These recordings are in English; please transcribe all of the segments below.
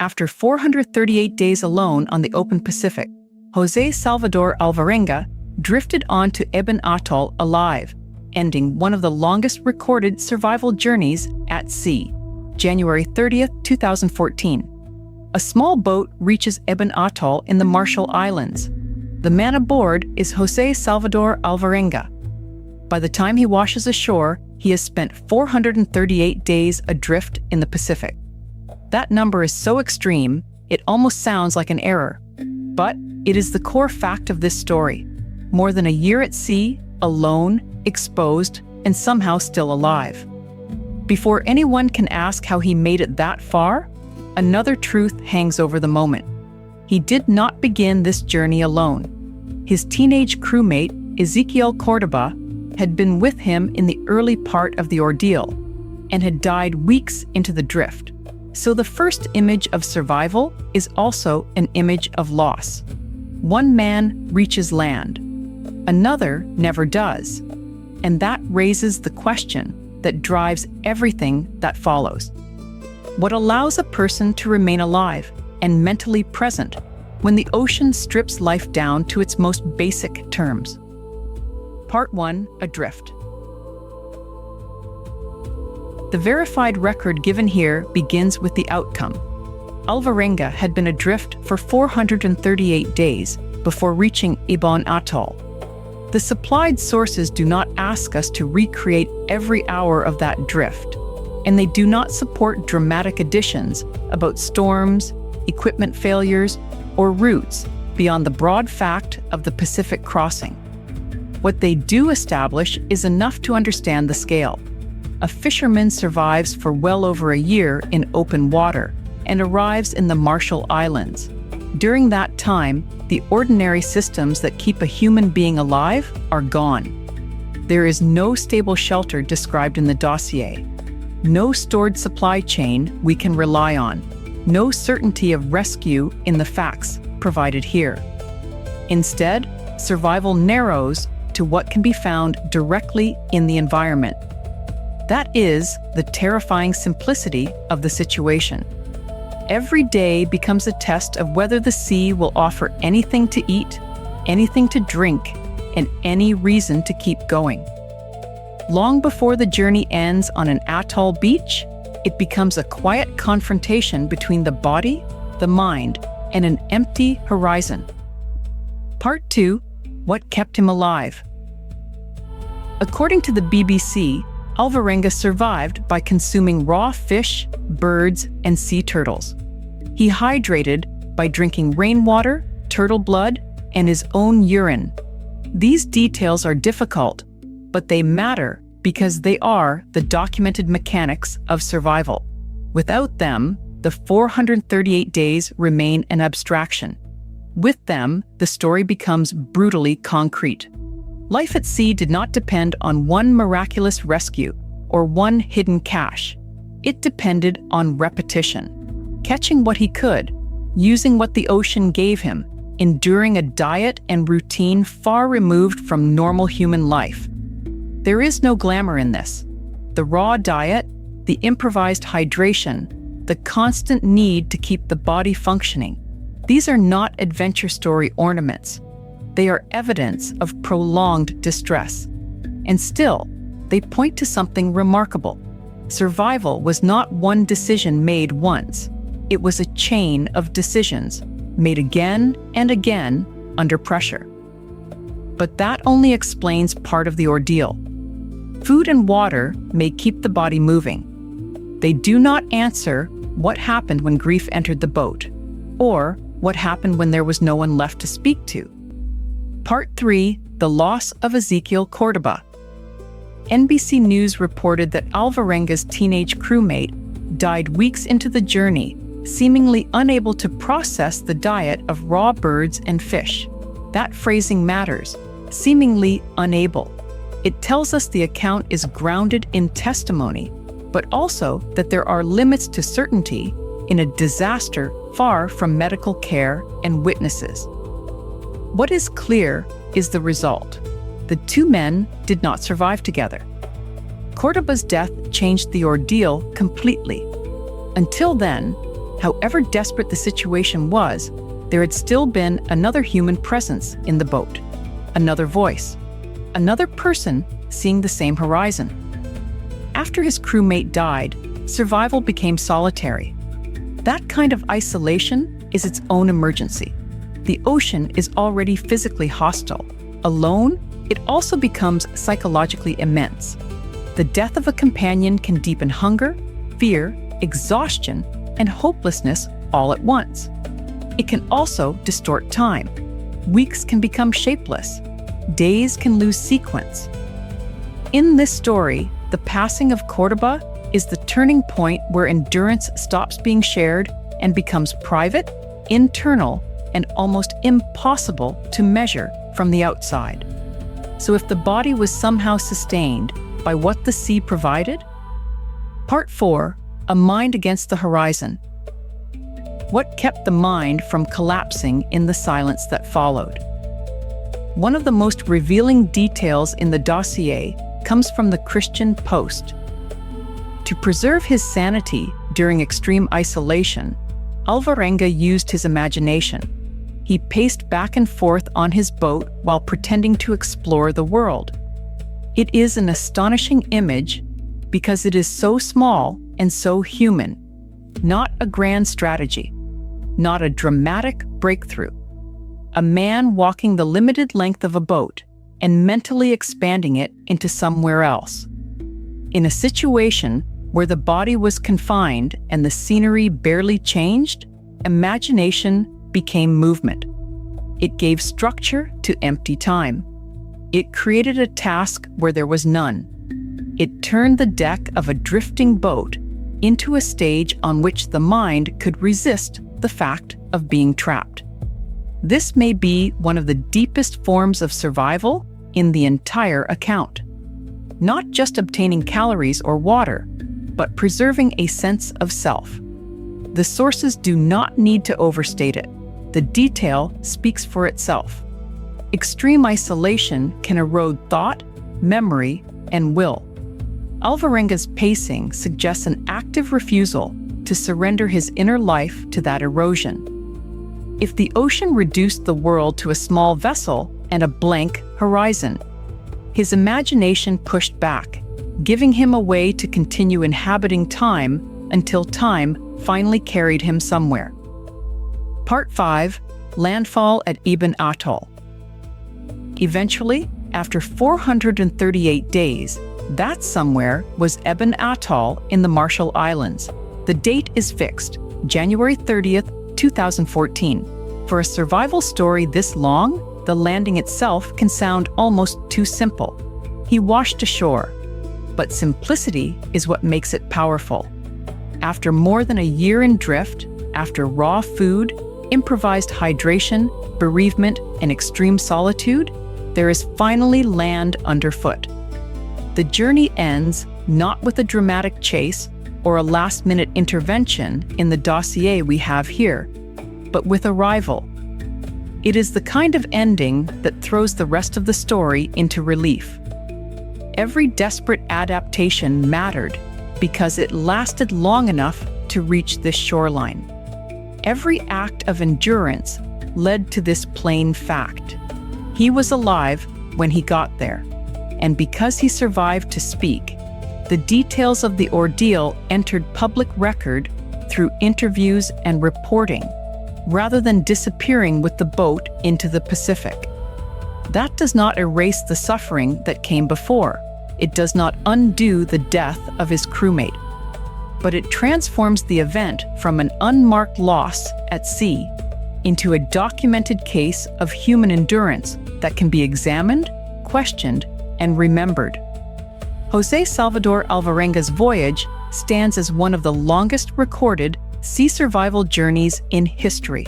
After 438 days alone on the open Pacific, José Salvador Alvarenga drifted onto Ebon Atoll alive, ending one of the longest recorded survival journeys at sea. January 30th, 2014. A small boat reaches Ebon Atoll in the Marshall Islands. The man aboard is José Salvador Alvarenga. By the time he washes ashore, he has spent 438 days adrift in the Pacific. That number is so extreme, it almost sounds like an error. But it is the core fact of this story. More than a year at sea, alone, exposed, and somehow still alive. Before anyone can ask how he made it that far, another truth hangs over the moment. He did not begin this journey alone. His teenage crewmate, Ezequiel Córdoba, had been with him in the early part of the ordeal and had died weeks into the drift. So the first image of survival is also an image of loss. One man reaches land, another never does. And that raises the question that drives everything that follows. What allows a person to remain alive and mentally present when the ocean strips life down to its most basic terms? Part 1. Adrift. The verified record given here begins with the outcome. Alvarenga had been adrift for 438 days before reaching Ebon Atoll. The supplied sources do not ask us to recreate every hour of that drift, and they do not support dramatic additions about storms, equipment failures, or routes beyond the broad fact of the Pacific crossing. What they do establish is enough to understand the scale. A fisherman survives for well over a year in open water and arrives in the Marshall Islands. During that time, the ordinary systems that keep a human being alive are gone. There is no stable shelter described in the dossier, no stored supply chain we can rely on, no certainty of rescue in the facts provided here. Instead, survival narrows to what can be found directly in the environment. That is the terrifying simplicity of the situation. Every day becomes a test of whether the sea will offer anything to eat, anything to drink, and any reason to keep going. Long before the journey ends on an atoll beach, it becomes a quiet confrontation between the body, the mind, and an empty horizon. Part 2. What kept him alive? According to the BBC, Alvarenga survived by consuming raw fish, birds, and sea turtles. He hydrated by drinking rainwater, turtle blood, and his own urine. These details are difficult, but they matter because they are the documented mechanics of survival. Without them, the 438 days remain an abstraction. With them, the story becomes brutally concrete. Life at sea did not depend on one miraculous rescue or one hidden cache. It depended on repetition, catching what he could, using what the ocean gave him, enduring a diet and routine far removed from normal human life. There is no glamour in this. The raw diet, the improvised hydration, the constant need to keep the body functioning. These are not adventure story ornaments. They are evidence of prolonged distress. And still, they point to something remarkable. Survival was not one decision made once. It was a chain of decisions, made again and again under pressure. But that only explains part of the ordeal. Food and water may keep the body moving. They do not answer what happened when grief entered the boat, or what happened when there was no one left to speak to. Part 3. The loss of Ezequiel Córdoba. NBC News reported that Alvarenga's teenage crewmate died weeks into the journey, seemingly unable to process the diet of raw birds and fish. That phrasing matters, seemingly unable. It tells us the account is grounded in testimony, but also that there are limits to certainty in a disaster far from medical care and witnesses. What is clear is the result. The two men did not survive together. Córdoba's death changed the ordeal completely. Until then, However desperate the situation was, there had still been another human presence in the boat, another voice, another person seeing the same horizon. After his crewmate died, survival became solitary. That kind of isolation is its own emergency. The ocean is already physically hostile. Alone, it also becomes psychologically immense. The death of a companion can deepen hunger, fear, exhaustion, and hopelessness all at once. It can also distort time. Weeks can become shapeless. Days can lose sequence. In this story, the passing of Córdoba is the turning point where endurance stops being shared and becomes private, internal, and almost impossible to measure from the outside. So if the body was somehow sustained by what the sea provided? Part 4, A Mind Against the Horizon. What kept the mind from collapsing in the silence that followed? One of the most revealing details in the dossier comes from the Christian Post. To preserve his sanity during extreme isolation, Alvarenga used his imagination. He paced back and forth on his boat while pretending to explore the world. It is an astonishing image because it is so small and so human, not a grand strategy, not a dramatic breakthrough. A man walking the limited length of a boat and mentally expanding it into somewhere else. In a situation where the body was confined and the scenery barely changed, imagination became movement. It gave structure to empty time. It created a task where there was none. It turned the deck of a drifting boat into a stage on which the mind could resist the fact of being trapped. This may be one of the deepest forms of survival in the entire account. Not just obtaining calories or water, but preserving a sense of self. The sources do not need to overstate it. The detail speaks for itself. Extreme isolation can erode thought, memory, and will. Alvarenga's pacing suggests an active refusal to surrender his inner life to that erosion. If the ocean reduced the world to a small vessel and a blank horizon, his imagination pushed back, giving him a way to continue inhabiting time until time finally carried him somewhere. Part 5, Landfall at Ebon Atoll. Eventually, after 438 days, that somewhere was Ebon Atoll in the Marshall Islands. The date is fixed, January 30th, 2014. For a survival story this long, the landing itself can sound almost too simple. He washed ashore, but simplicity is what makes it powerful. After more than a year in drift, after raw food, improvised hydration, bereavement, and extreme solitude, there is finally land underfoot. The journey ends not with a dramatic chase or a last-minute intervention in the dossier we have here, but with arrival. It is the kind of ending that throws the rest of the story into relief. Every desperate adaptation mattered because it lasted long enough to reach this shoreline. Every act of endurance led to this plain fact. He was alive when he got there, and because he survived to speak, the details of the ordeal entered public record through interviews and reporting, rather than disappearing with the boat into the Pacific. That does not erase the suffering that came before. It does not undo the death of his crewmate, but it transforms the event from an unmarked loss at sea into a documented case of human endurance that can be examined, questioned, and remembered. José Salvador Alvarenga's voyage stands as one of the longest recorded sea survival journeys in history.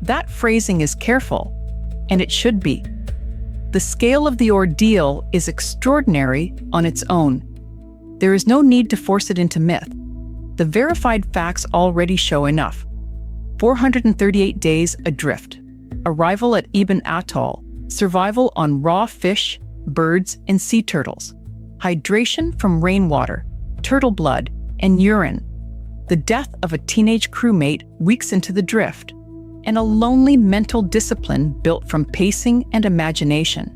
That phrasing is careful, and it should be. The scale of the ordeal is extraordinary on its own. There is no need to force it into myth. The verified facts already show enough. 438 days adrift, arrival at Ebon Atoll, survival on raw fish, birds, and sea turtles, hydration from rainwater, turtle blood, and urine. the death of a teenage crewmate weeks into the drift, and a lonely mental discipline built from pacing and imagination.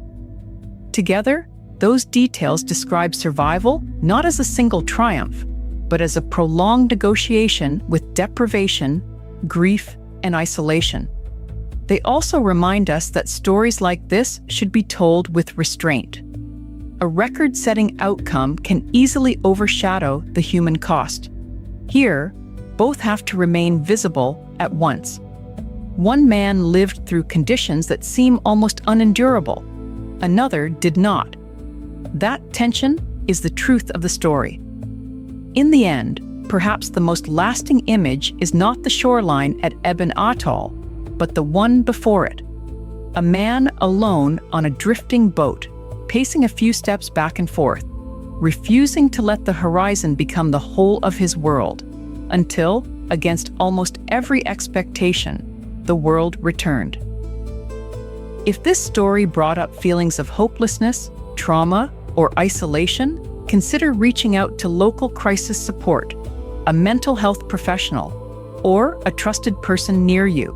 Together, those details describe survival not as a single triumph, but as a prolonged negotiation with deprivation, grief, and isolation. They also remind us that stories like this should be told with restraint. A record-setting outcome can easily overshadow the human cost. Here, both have to remain visible at once. One man lived through conditions that seem almost unendurable. Another did not. That tension is the truth of the story. In the end, perhaps the most lasting image is not the shoreline at Ebon Atoll, but the one before it. A man alone on a drifting boat, pacing a few steps back and forth, refusing to let the horizon become the whole of his world, until, against almost every expectation, the world returned. If this story brought up feelings of hopelessness, trauma, or isolation, consider reaching out to local crisis support, a mental health professional, or a trusted person near you.